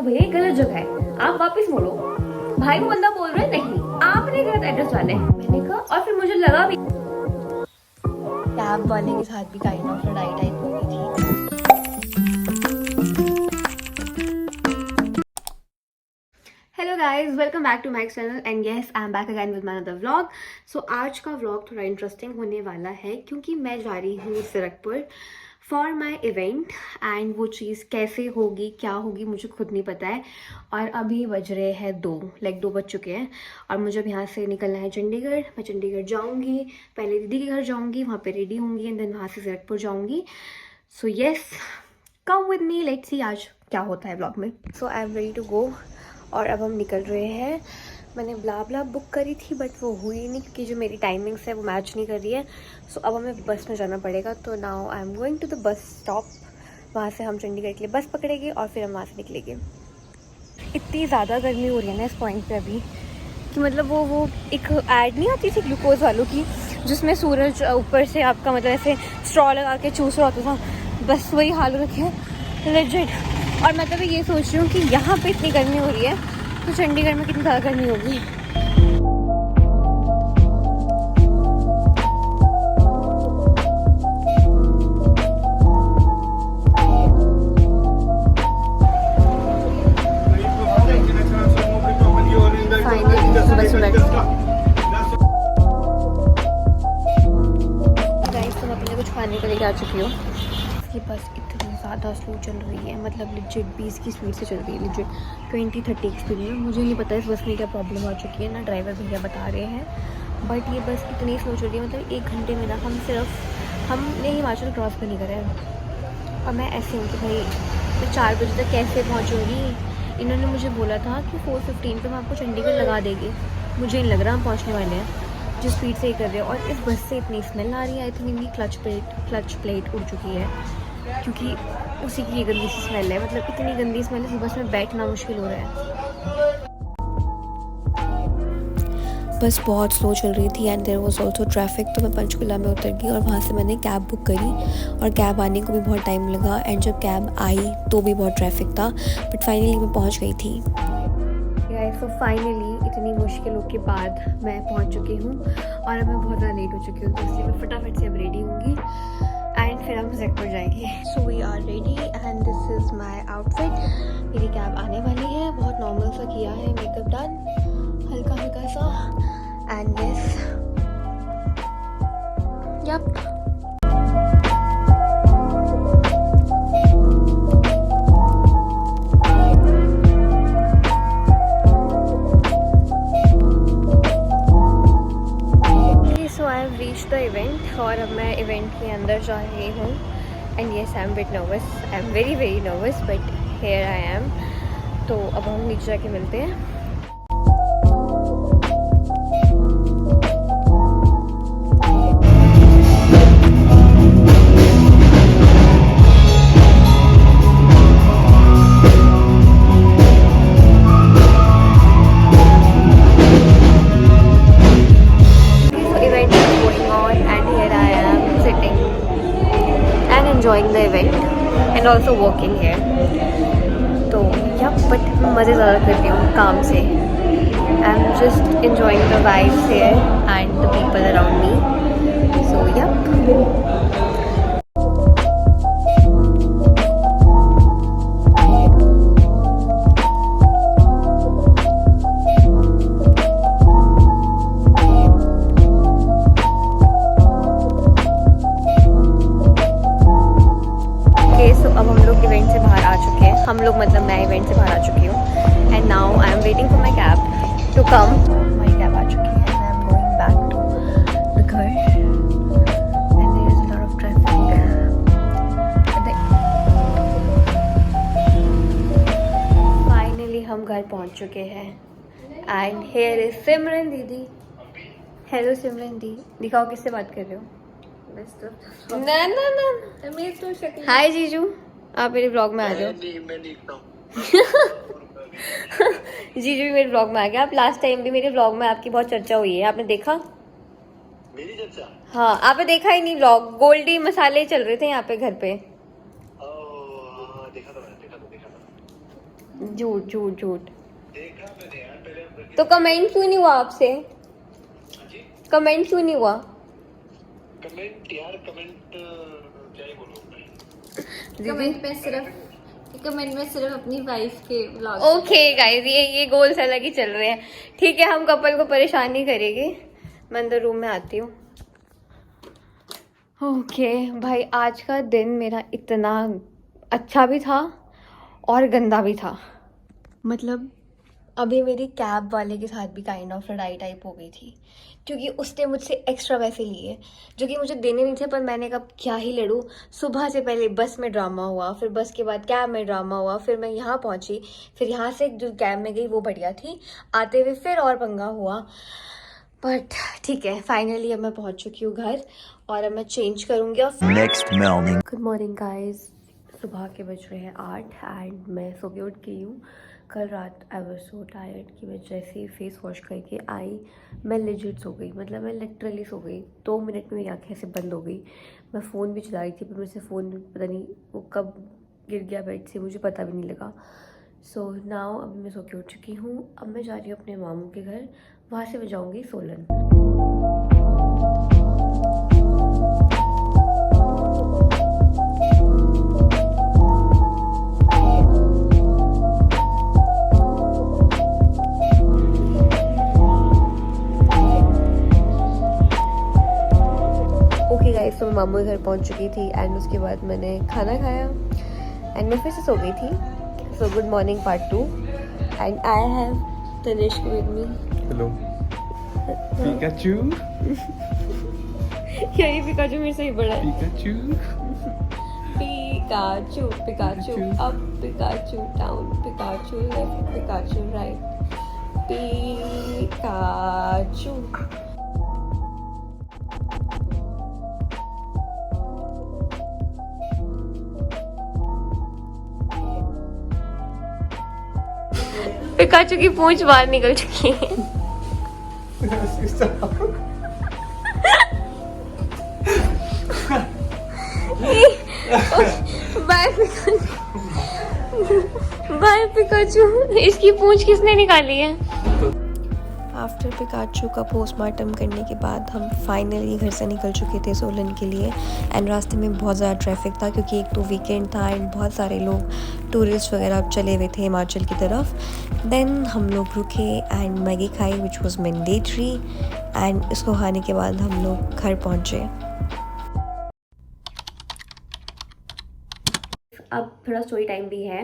भैया ये गलत जगह है, आप वापस मोड़ो। भाई वो बंदा बोल रहा है नहीं आपने गलत एड्रेस डाले। मैंने कहा, और फिर मुझे लगा भी कैब वाले के साथ भी काइंड ऑफ लड़ाई टाइप हो गई थी। Hello guys, welcome back to my channel and yes I am back again with my another vlog. So आज का व्लॉग थोड़ा इंटरेस्टिंग होने वाला है क्योंकि मैं जा रही हूँ सिरकपुर फॉर माई इवेंट एंड वो चीज़ कैसे होगी क्या होगी मुझे खुद नहीं पता है। और अभी बज रहे हैं 2 बज चुके हैं और मुझे अब यहाँ से निकलना है चंडीगढ़। मैं चंडीगढ़ जाऊँगी, पहले दीदी के घर जाऊँगी, वहाँ पे रेडी होंगी एंड देन वहाँ से सिरकपुर जाऊँगी। So yes, come with me, let's see आज क्या होता है व्लॉग में। So I am ready to go और अब हम निकल रहे हैं। मैंने ब्ला बुक करी थी बट वो हुई नहीं क्योंकि जो मेरी टाइमिंग्स है वो मैच नहीं कर रही है। सो अब हमें बस में जाना पड़ेगा। तो now I am going to the bus stop. वहाँ से हम चंडीगढ़ के लिए बस पकड़ेंगे और फिर हम वहाँ से निकलेंगे। इतनी ज़्यादा गर्मी हो रही है ना इस पॉइंट पे अभी कि मतलब वो एक ऐड नहीं आती थी ग्लूकोज वालों की जिसमें सूरज ऊपर से आपका मतलब ऐसे स्ट्रॉ लगा के चूस रहा होता था, बस वही हाल रखी है लेजिट। और मैं तो ये सोच रही हूँ कि यहाँ पे इतनी गर्मी हो रही है तो चंडीगढ़ में कितनी ज़्यादा गर्मी होगी। तुम अपने कुछ खाने को लेके आ चुकी हो। ये बस इतनी ज़्यादा स्लो चल रही है, मतलब लिजिट 20 की स्पीड से चल रही है, लिजिट 20-30 की स्पीड में। मुझे नहीं पता इस बस में क्या प्रॉब्लम आ चुकी है ना, ड्राइवर भैया बता रहे हैं। बट ये बस इतनी स्लो चल रही है, मतलब 1 घंटे में ना हमने हिमाचल क्रॉस भी नहीं करा है। और मैं ऐसे हूँ कि भाई मैं 4 बजे तक कैसे पहुँचूँगी। इन्होंने मुझे बोला था कि 4:15 पर मैं आपको चंडीगढ़ लगा देगी। मुझे नहीं लग रहा हम पहुँचने वाले हैं जिस स्पीड से ही कर रहे हैं। और इस बस से इतनी स्मेल आ रही है, आई थिंक इनकी क्लच प्लेट उड़ चुकी है क्योंकि उसी की ये गंदी सी स्मेल है। मतलब इतनी गंदी स्मेल है, बस में बैठना मुश्किल हो रहा है। बस बहुत स्लो चल रही थी and there was also traffic. तो मैं पंचकुला में उतर गई और वहाँ से मैंने कैब बुक करी और कैब आने को भी बहुत टाइम लगा एंड जब कैब आई तो भी बहुत ट्रैफिक था, बट फाइनली मैं पहुँच गई थी। सो फाइनली इतनी मुश्किलों के बाद मैं पहुँच चुकी हूँ और अब मैं बहुत ज़्यादा लेट हो चुकी हूँ, तो इसलिए मैं फटाफट से अब रेडी होंगी एंड फिर हम सिरकपुर जाएंगे। So we are ready and this is my outfit. मेरी कैब आने वाली है, बहुत नॉर्मल सा किया है, मेकअप डन हल्का हल्का सा and yes yup. The event और अब मैं इवेंट के अंदर जा रही हूँ and yes I am bit nervous, I am very nervous but here I am. तो अब हम नीचे जाके मिलते हैं। enjoying the event and also working here. तो या बट मज़े ज़्यादा करती हूँ काम से। I am just enjoying the vibes here and the people around me. So yep. अब हम लोग इवेंट से बाहर आ चुके हैं। हम लोग मतलब मैं इवेंट से बाहर आ चुकी हूँ and now I am waiting for my cab to come. हमारी कैब आ चुकी है and I am going back to the घर and there is a lot of traffic. Finally हम घर पहुँच चुके हैं एंड हियर इज सिमरन दीदी। हेलो सिमरन दी, दिखाओ किससे बात कर रहे हो। ना हाय जीजू, आप मेरे ब्लॉग में आ जाओ। जीजू भी मेरे ब्लॉग में आ गया। आप लास्ट टाइम भी मेरे ब्लॉग में आपकी बहुत चर्चा हुई है, आपने देखा? मेरी चर्चा? हाँ, आपने देखा ही नहीं ब्लॉग, गोल्डी मसाले चल रहे थे यहाँ पे घर पे। देखा था। झूठ झूठ झूठ। देखा मैंने यार पहले हम घर तो कमेंट क्यों नहीं हुआ आपसे? जी कमेंट क्यों नहीं हुआ? कमेंट यार कमेंट क्या ही बोलूं मैं। कमेंट में सिर्फ अपनी वाइफ के व्लॉग। ओके गाइस, ये गोल्स अलग ही चल रहे हैं। ठीक है, हम कपल को परेशान नहीं करेंगे। मैं अंदर रूम में आती हूँ। ओके भाई, आज का दिन मेरा इतना अच्छा भी था और गंदा भी था। मतलब अभी मेरी कैब वाले के साथ भी काइंड ऑफ लड़ाई टाइप हो गई थी, क्योंकि उसने मुझसे एक्स्ट्रा पैसे लिए जो कि मुझे देने नहीं थे, पर मैंने कहा क्या ही लड़ूँ। सुबह से पहले बस में ड्रामा हुआ, फिर बस के बाद कैब में ड्रामा हुआ, फिर मैं यहाँ पहुँची, फिर यहाँ से जो कैब में गई वो बढ़िया थी, आते हुए फिर और पंगा हुआ। बट ठीक है, फाइनली अब मैं पहुँच चुकी हूँ घर और अब मैं चेंज करूँगी। और Next morning. Good morning guys, सुबह के बज रहे हैं 8 एंड मैं सो के उठ गई हूँ। कल रात आई वॉज सो टायर्ड कि मैं जैसे ही फेस वॉश करके आई, मैं लेजिट सो गई। मतलब मैं लिटरली सो गई, 2 मिनट में मेरी आँखें ऐसे बंद हो गई। मैं फ़ोन भी चला रही थी, पर मेरे से फ़ोन पता नहीं वो कब गिर गया बेड से, मुझे पता भी नहीं लगा। सो नाउ अभी मैं सो के उठ चुकी हूँ। अब मैं जा रही हूँ अपने मामू के घर, वहाँ से मैं जाऊँगी सोलन। ओके गाइस, तो मैं मामू के घर पहुंच चुकी थी एंड उसके बाद मैंने खाना खाया एंड मैं फिर से सो गई थी। So good morning part 2 and I have Tanishq with me. Hello. Pikachu. यही पिकाचू मेरे से ही बड़ा है। Pikachu. Pikachu Pikachu up, Pikachu down, Pikachu left, Pikachu right, Pikachu. Pikachu की पूंछ बाहर निकल चुकी है। बाय बाय पिकाचू, इसकी पूंछ किसने निकाली है? आफ्टर पिकाचू का पोस्टमार्टम करने के बाद हम फाइनली घर से निकल चुके थे सोलन के लिए एंड रास्ते में बहुत ज़्यादा ट्रैफिक था, क्योंकि एक तो वीकेंड था एंड बहुत सारे लोग टूरिस्ट वगैरह चले हुए थे हिमाचल की तरफ। देन हम लोग रुके एंड मैगी खाई विच वॉज मैंडेटरी एंड इसको खाने के बाद हम लोग घर पहुँचे। अब थोड़ा स्टोरी टाइम भी है,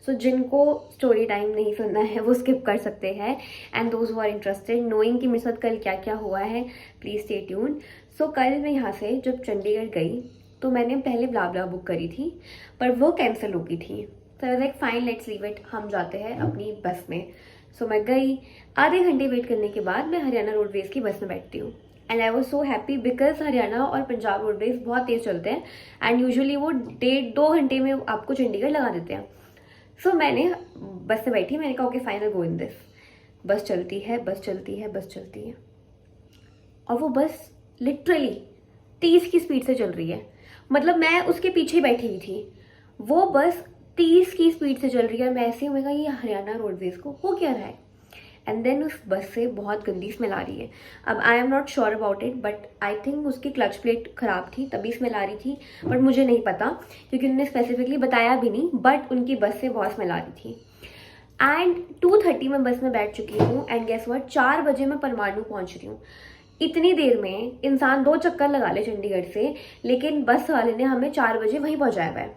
सो जिनको स्टोरी टाइम नहीं सुनना है वो स्किप कर सकते हैं and those who are interested knowing कि मेरे साथ कल क्या क्या हुआ है, प्लीज़ स्टे ट्यून। सो कल मैं यहाँ से जब चंडीगढ़ गई तो मैंने पहले ब्लाब्ला बुक करी थी, पर वो कैंसिल हो गई थी। तो like fine let's leave it, हम जाते हैं अपनी बस में। सो मैं गई, आधे घंटे वेट करने के बाद मैं हरियाणा रोडवेज़ की बस में बैठती हूँ and I was so happy because Haryana और पंजाब रोडवेज बहुत तेज़ चलते हैं एंड यूजुअली वो 1.5-2 घंटे में आपको चंडीगढ़ लगा देते हैं। सो मैंने बस से बैठी, मैंने कहा okay final go in this. बस चलती है, बस चलती है, बस चलती है और वो बस लिटरली 30 की स्पीड से चल रही है। मतलब मैं उसके पीछे बैठी हुई थी, वो बस 30 की स्पीड से चल रही है। मैं ऐसे ही, मैं कहा ये हरियाणा रोडवेज को हो क्या रहा है। एंड देन उस बस से बहुत गंदी स्मेल आ रही है। अब I am not sure about it, but I think उसकी क्लच प्लेट ख़राब थी तभी स्मेल आ रही थी, बट मुझे नहीं पता क्योंकि उन्होंने स्पेसिफिकली बताया भी नहीं, बट उनकी बस से बहुत स्मेल आ रही थी। एंड 2:30 में बस में बैठ चुकी हूँ एंड गेस व्हाट, 4 बजे मैं परमाणु पहुँच रही हूँ। इतनी देर में इंसान 2 चक्कर लगा ले चंडीगढ़ से, लेकिन बस वाले ने हमें 4 बजे वहीं पहुँचाया हुआ है।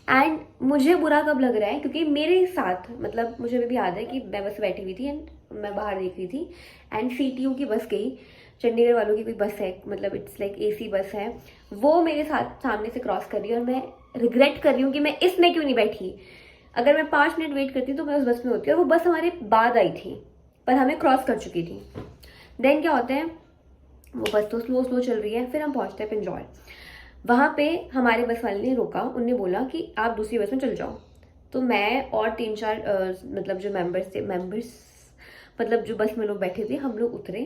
एंड मुझे बुरा कब लग रहा है, क्योंकि मेरे साथ, मतलब मुझे अभी भी याद है कि मैं बस में बैठी हुई थी एंड मैं बाहर देख रही थी एंड CTU की बस गई, चंडीगढ़ वालों की कोई बस है, मतलब इट्स लाइक AC बस है, वो मेरे साथ सामने से क्रॉस कर रही है और मैं रिग्रेट कर रही हूँ कि मैं इसमें क्यों नहीं बैठी। अगर मैं 5 मिनट वेट करती तो मैं उस बस में होती और वो बस हमारे बाद आई थी, पर हमें क्रॉस कर चुकी थी। देन क्या होता है, वो बस तो स्लो स्लो चल रही है, फिर हम पहुँचते हैं पिंजौर। वहाँ पे हमारे बस वाले ने रोका, उनने बोला कि आप दूसरी बस में चल जाओ। तो मैं और 3-4 मतलब जो मेंबर्स मतलब जो बस में लोग बैठे थे, हम लोग उतरे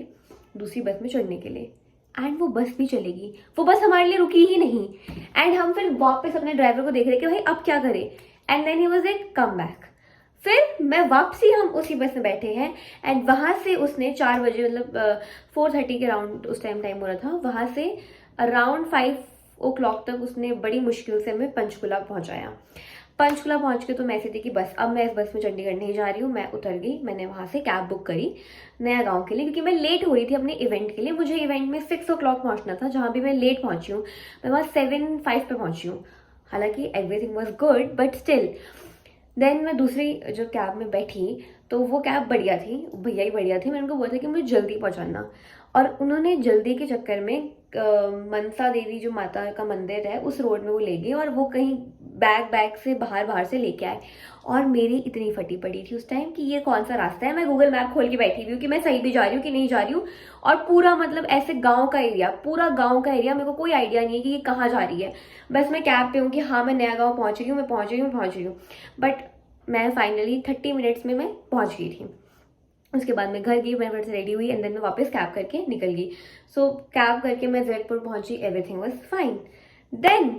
दूसरी बस में चढ़ने के लिए एंड वो बस भी चलेगी, वो बस हमारे लिए रुकी ही नहीं। एंड हम फिर वापस अपने ड्राइवर को देख रहे कि भाई अब क्या करें। And then he was like come back. फिर मैं वापसी हम उसी बस में बैठे हैं एंड वहाँ से उसने 4 बजे मतलब 4:30 के राउंड उस टाइम हो रहा था, वहाँ से अराउंड 5 o'clock तक उसने बड़ी मुश्किल से हमें पंचकुला पहुँचाया। पंचकुला पहुँच के तो मैं ऐसी थी कि बस अब मैं इस बस में चंडीगढ़ नहीं जा रही हूँ। मैं उतर गई, मैंने वहाँ से कैब बुक करी नया गाँव के लिए, क्योंकि मैं लेट हो रही थी अपने इवेंट के लिए। मुझे इवेंट में 6 o'clock पहुँचना था, जहाँ भी मैं लेट पहुँची हूँ, मैं वहाँ 7:05 पे पहुँची हूँ। हालांकि everything was good but still. Then मैं दूसरी जो कैब में बैठी तो वो कैब बढ़िया थी, भैया ही बढ़िया थे। मैंने उनको बोला था कि मुझे जल्दी पहुंचाना, और उन्होंने जल्दी के चक्कर में मनसा देवी जो माता का मंदिर है उस रोड में वो ले गए, और वो कहीं बैग से बाहर से लेके आए। और मेरी इतनी फटी पड़ी थी उस टाइम कि ये कौन सा रास्ता है। मैं गूगल मैप खोल के बैठी हुई हूँ कि मैं सही भी जा रही हूँ कि नहीं जा रही हूँ, और पूरा मतलब ऐसे गाँव का एरिया, पूरा गाँव का एरिया, मेरे को कोई आइडिया नहीं है कि ये कहाँ जा रही है। बस मैं कैब पे हूँ कि हाँ मैं नया गाँव पहुँच रही हूँ, मैं पहुँच रही हूँ। बट मैं फाइनली 30 मिनट्स में मैं पहुँच गई थी। उसके बाद मैं घर गई, मैं फिर से रेडी हुई एंड देन मैं वापस कैब करके निकल गई। सो कैब करके मैं जयपुर पहुंची, एवरीथिंग वाज फाइन। देन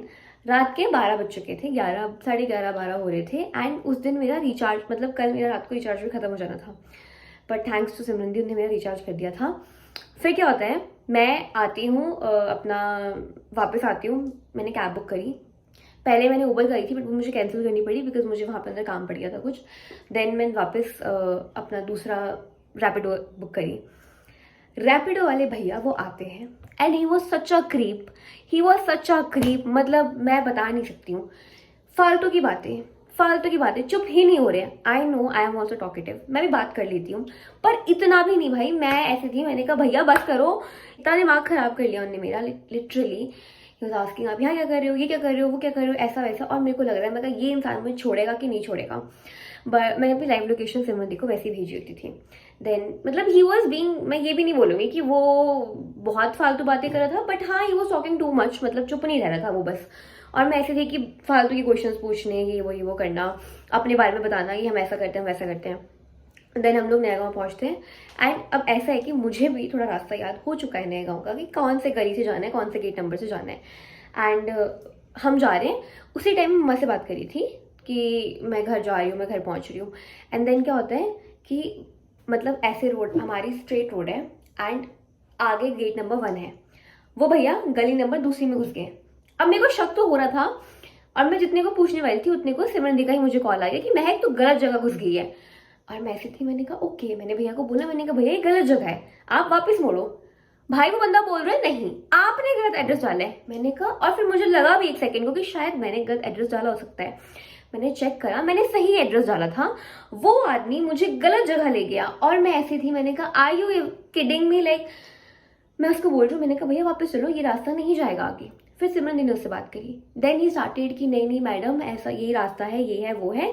रात के 12 बज चुके थे, 11, साढ़े 11, 12 हो रहे थे। एंड उस दिन मेरा रिचार्ज, मतलब कल मेरा रात को रिचार्ज भी खत्म हो जाना था, बट थैंक्स टू सिमरन दी उन्होंने मेरा रिचार्ज कर दिया था। फिर क्या होता है, मैं आती हूँ अपना वापस आती हूँ, मैंने कैब बुक करी। पहले मैंने उबर करी थी बट वो मुझे कैंसिल करनी पड़ी बिकॉज मुझे वहाँ पर अंदर काम पड़ गया था कुछ। देन मैंने वापस अपना दूसरा रैपिडो बुक करी। रैपिडो वाले भैया वो आते हैं and he was such a creep, मतलब मैं बता नहीं सकती हूँ। फालतू की बातें, चुप ही नहीं हो रहे हैं। I know I am also talkative, मैं भी बात कर लेती हूँ, पर इतना भी नहीं भाई। मैं ऐसी थी, मैंने कहा भैया बस करो, इतना दिमाग खराब कर लिया उन्होंने मेरा लिटरली। ही वाज आस्किंग आप यहाँ क्या कर रहे हो, ये क्या कर रहे हो, वो क्या कर रहे हो, ऐसा वैसा। और मेरे को लग रहा है मैं ये इंसान मुझे छोड़ेगा कि नहीं छोड़ेगा। बट मैंने अपनी लाइव लोकेशन सिमरन दी को वैसे ही भेजी होती थी। देन मतलब ही वॉज बीइंग, मैं ये भी नहीं बोलूँगी कि वो बहुत फालतू बातें कर रहा था, बट हाँ he was talking too much, मतलब चुप नहीं रह रहा था वो बस। और मैं ऐसे थी कि फालतू के क्वेश्चंस पूछने, ये वो करना, अपने बारे में बताना कि हम ऐसा करते हैं वैसा करते हैं। देन हम लोग नया गाँव पहुँचते हैं एंड अब ऐसा है कि मुझे भी थोड़ा रास्ता याद हो चुका है नया गाँव का कि कौन से गली से जाना है, कौन से गेट नंबर से जाना है। एंड हम जा रहे हैं, उसी टाइम मम्मा से बात करी थी कि मैं घर जा रही हूँ, मैं घर पहुँच रही हूँ। एंड देन क्या होता है कि मतलब ऐसे रोड, हमारी स्ट्रेट रोड है एंड आगे गेट नंबर 1 है। वो भैया गली नंबर दूसरी में घुस गए। अब मेरे को शक तो हो रहा था, और मैं जितने को पूछने वाली थी उतने को सिमरन दी का ही मुझे कॉल आ गया कि महक तो गलत जगह घुस गई है। और मैं ऐसी थी, मैंने कहा ओके, मैंने भैया को बोला, मैंने कहा भैया ये गलत जगह है, आप वापस मोड़ो। भाई वो बंदा बोल रहा है नहीं आपने गलत एड्रेस डाला है। मैंने कहा, और फिर मुझे लगा भी 1 सेकंड को कि शायद मैंने गलत एड्रेस डाला हो सकता है। मैंने चेक करा, मैंने सही एड्रेस डाला था। वो आदमी मुझे गलत जगह ले गया और मैं ऐसी थी, मैंने कहा are you kidding me, like मैं उसको बोल रही हूँ, मैंने कहा भैया वापस चलो, ये रास्ता नहीं जाएगा आगे। फिर सिमरन दी ने उससे बात करी। देन ही स्टार्टेड कि नहीं मैडम ऐसा यही रास्ता है, ये है वो है,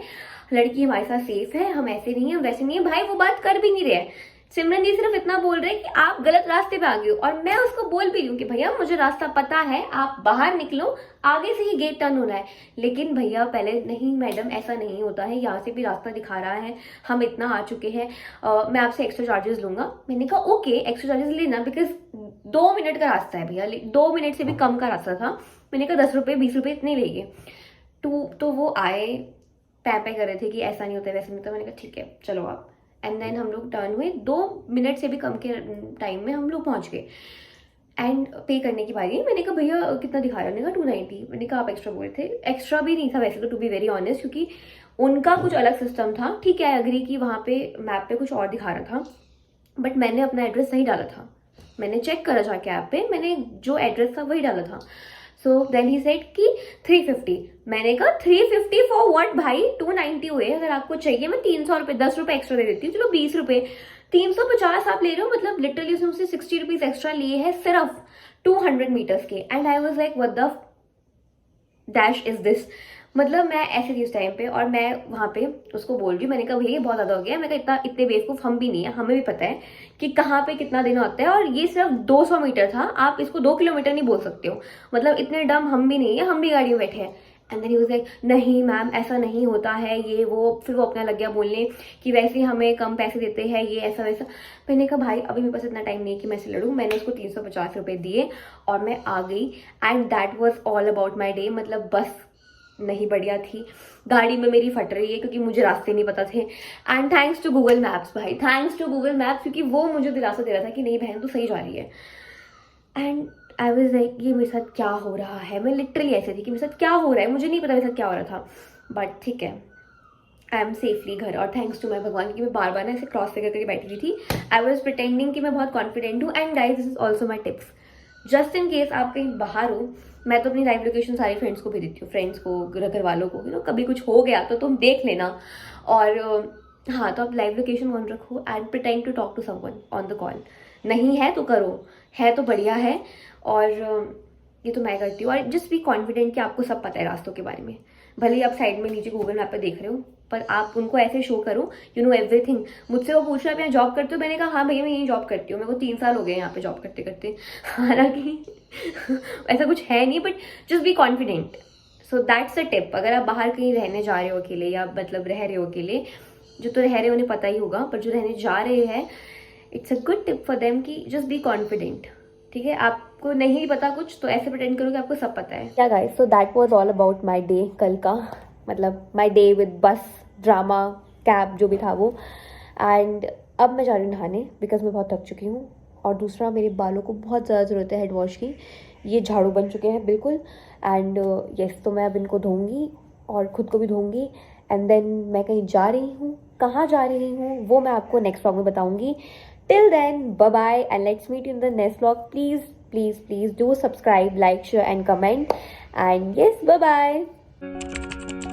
लड़की हमारे साथ सेफ है, हम ऐसे नहीं है वैसे नहीं है। भाई वो बात कर भी नहीं रहे। सिमरन जी सिर्फ इतना बोल रहे हैं कि आप गलत रास्ते पे आ गए हो, और मैं उसको बोल भी रही हूँ कि भैया मुझे रास्ता पता है, आप बाहर निकलो, आगे से ही गेट टर्न होना है। लेकिन भैया पहले नहीं मैडम ऐसा नहीं होता है, यहाँ से भी रास्ता दिखा रहा है, हम इतना आ चुके हैं, मैं आपसे एक्स्ट्रा चार्जेस लूंगा। मैंने कहा ओके एक्स्ट्रा चार्जेस लेना, बिकॉज 2 मिनट का रास्ता है भैया, 2 मिनट से भी कम का रास्ता था। मैंने कहा 10 रुपये 20 रुपये इतने लेंगे। तो वो आए पैपे कर रहे थे कि ऐसा नहीं होता वैसे नहीं होता। मैंने कहा ठीक है चलो आप। एंड देन हम लोग टर्न हुए, 2 मिनट से भी कम के टाइम में हम लोग पहुंच गए। एंड पे करने की बारी, मैंने कहा भैया कितना दिखा रहा है, मैंने कहा 290। मैंने कहा आप एक्स्ट्रा बोले थे, एक्स्ट्रा भी नहीं था वैसे तो, टू बी वेरी ऑनेस्ट, क्योंकि उनका कुछ अलग सिस्टम था। ठीक है अग्री कि वहाँ पे मैप पे कुछ और दिखा रहा था, बट मैंने अपना एड्रेस सही डाला था, मैंने चेक करा जाके ऐप पे, मैंने जो एड्रेस था वही डाला था। सो देन ही सेड कि 350। मैंने कहा 350 फॉर व्हाट भाई, 290 हुए, अगर आपको चाहिए मैं 300 रुपये 10 रुपये एक्स्ट्रा दे देती हूँ, चलो 20 रुपये, 350 आप ले रहे हो, मतलब लिटरली उसने मुझसे 60 रुपीज एक्स्ट्रा लिए हैं सिर्फ 200 मीटर्स के। And I was like what the dash is this. मतलब मैं ऐसे थी उस टाइम पे, और मैं वहाँ पे उसको बोल रही हूँ, मैंने कहा भैया ये बहुत ज़्यादा हो गया। मैं कहा इतने बेवकूफ़ हम भी नहीं है, हमें भी पता है कि कहाँ पे कितना देना होता है, और ये सिर्फ 200 मीटर था, आप इसको 2 किलोमीटर नहीं बोल सकते हो, मतलब इतने डम हम भी नहीं है, हम भी गाड़ी में बैठे हैं। And then he was like नहीं मैम ऐसा नहीं होता है, ये वो। फिर वो अपना लग गया बोलने कि वैसे हमें कम पैसे देते हैं, ये ऐसा वैसा। मैंने कहा भाई अभी मेरे पास इतना टाइम नहीं है कि मैं इसे लड़ूँ। मैंने उसको 350 रुपये दिए और मैं आ गई। And that was all about my day. मतलब बस नहीं बढ़िया थी। गाड़ी में मेरी फट रही है क्योंकि मुझे रास्ते नहीं पता थे। And thanks to Google maps भाई, थैंक्स टू गूगल मैप्स, क्योंकि वो मुझे दिलासा दे रहा था कि नहीं बहन तू सही जा रही है। एंड आई वाज लाइक ये मेरे साथ क्या हो रहा है। मैं लिटरली ऐसे थी कि मेरे साथ क्या हो रहा है, मुझे नहीं पता मेरे साथ क्या हो रहा था। बट ठीक है, आई एम सेफली घर, और थैंक्स टू माई भगवान, क्योंकि मैं बार बार ना ऐसे क्रॉस करके बैठी हुई थी। आई वॉज प्रिटेंडिंग कि मैं बहुत कॉन्फिडेंट हूँ। And guys this is also my tips, just in case आप कहीं बाहर हो, मैं तो अपनी लाइव लोकेशन सारी फ्रेंड्स को भेज देती हूँ, फ्रेंड्स को, घर वालों को, कभी कुछ हो गया तो तुम देख लेना। और हाँ, तो आप लाइव लोकेशन ऑन रखो and pretend to talk to someone on the call. नहीं है तो करो, है तो बढ़िया है। और ये तो मैं करती हूँ। और जस्ट बी कॉन्फिडेंट कि आपको सब पता है रास्तों के बारे में। भले ही आप साइड में नीचे गूगल मैप पे देख रहे हो, पर आप उनको ऐसे शो करो यू नो एवरीथिंग। मुझसे वो पूछ रहा है आप यहाँ जॉब करते हो, मैंने कहा हाँ भैया मैं यहीं जॉब करती हूँ, मेरे को 3 साल हो गए यहाँ पे जॉब करते करते। हालांकि ऐसा कुछ है नहीं, but just be confident. So that's a tip. अगर आप बाहर कहीं रहने जा रहे हो अकेले, या मतलब रह रहे हो अकेले, जो तो रह रहे हो उन्हें पता ही होगा, पर जो रहने जा रहे हैं, it's a good tip for them कि जस्ट बी कॉन्फिडेंट। ठीक है, आपको नहीं पता कुछ तो ऐसे प्रिटेंड करो कि आपको सब पता है। क्या guys, so that was all about my day कल का, मतलब माय डे विद बस, ड्रामा, कैब, जो भी था वो। एंड अब मैं जा रही हूँ नहाने बिकॉज मैं बहुत थक चुकी हूँ। और दूसरा, मेरे बालों को बहुत ज़्यादा ज़रूरत है हेड वॉश की। ये झाड़ू बन चुके हैं बिल्कुल। एंड यस, तो मैं अब इनको धोऊंगी और ख़ुद को भी धोऊंगी। एंड देन मैं कहीं जा रही हूँ, कहाँ जा रही हूँ वो मैं आपको नेक्स्ट व्लॉग में बताऊंगी। Till then, bye-bye and let's meet in the next vlog. Please do subscribe, like, share and comment. And yes, bye-bye.